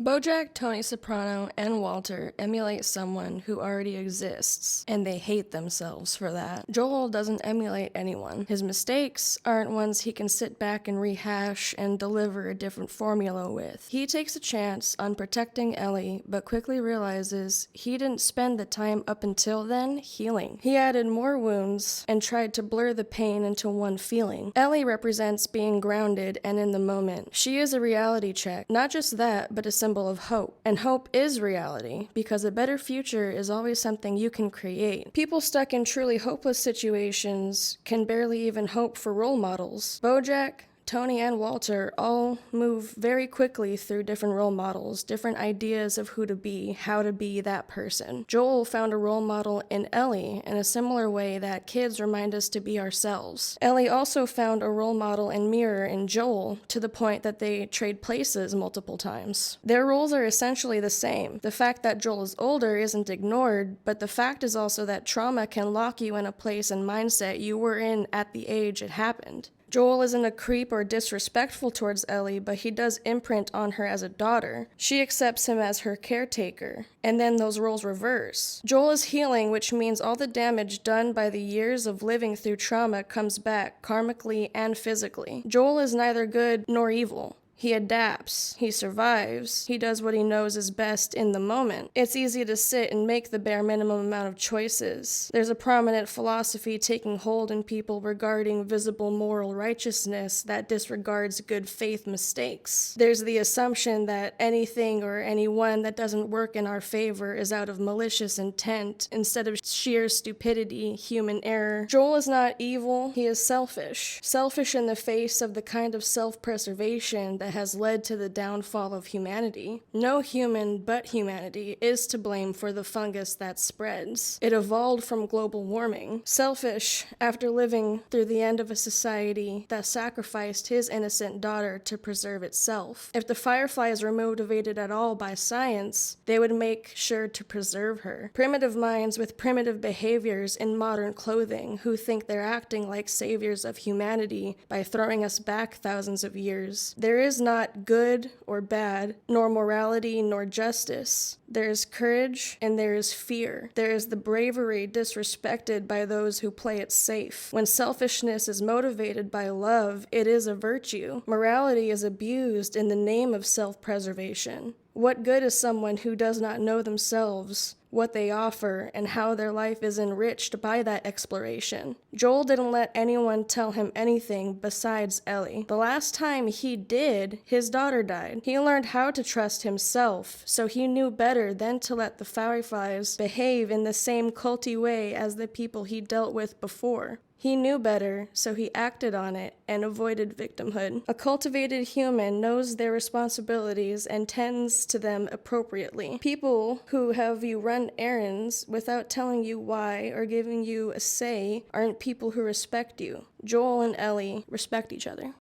BoJack, Tony Soprano, and Walter emulate someone who already exists, and they hate themselves for that. Joel doesn't emulate anyone. His mistakes aren't ones he can sit back and rehash and deliver a different formula with. He takes a chance on protecting Ellie, but quickly realizes he didn't spend the time up until then healing. He added more wounds and tried to blur the pain into one feeling. Ellie represents being grounded and in the moment. She is a reality check. Not just that, but a symbol of hope. And hope is reality, because a better future is always something you can create. People stuck in truly hopeless situations can barely even hope for role models. BoJack, Tony, and Walter all move very quickly through different role models, different ideas of who to be, how to be that person. Joel found a role model in Ellie in a similar way that kids remind us to be ourselves. Ellie also found a role model and mirror in Joel, to the point that they trade places multiple times. Their roles are essentially the same. The fact that Joel is older isn't ignored, but the fact is also that trauma can lock you in a place and mindset you were in at the age it happened. Joel isn't a creep or disrespectful towards Ellie, but he does imprint on her as a daughter. She accepts him as her caretaker, and then those roles reverse. Joel is healing, which means all the damage done by the years of living through trauma comes back, karmically and physically. Joel is neither good nor evil. He adapts, he survives, he does what he knows is best in the moment. It's easy to sit and make the bare minimum amount of choices. There's a prominent philosophy taking hold in people regarding visible moral righteousness that disregards good faith mistakes. There's the assumption that anything or anyone that doesn't work in our favor is out of malicious intent instead of sheer stupidity, human error. Joel is not evil, he is selfish. Selfish in the face of the kind of self-preservation that has led to the downfall of humanity. No human but humanity is to blame for the fungus that spreads. It evolved from global warming. Selfish after living through the end of a society that sacrificed his innocent daughter to preserve itself. If the Fireflies were motivated at all by science, they would make sure to preserve her. Primitive minds with primitive behaviors in modern clothing who think they're acting like saviors of humanity by throwing us back thousands of years. There is not good or bad, nor morality nor justice. There is courage and there is fear. There is the bravery disrespected by those who play it safe. When selfishness is motivated by love, it is a virtue. Morality is abused in the name of self-preservation. What good is someone who does not know themselves, what they offer, and how their life is enriched by that exploration? Joel didn't let anyone tell him anything besides Ellie. The last time he did, his daughter died. He learned how to trust himself, so he knew better than to let the Fireflies behave in the same culty way as the people he dealt with before. He knew better, so he acted on it and avoided victimhood. A cultivated human knows their responsibilities and tends to them appropriately. People who have you run errands without telling you why or giving you a say aren't people who respect you. Joel and Ellie respect each other.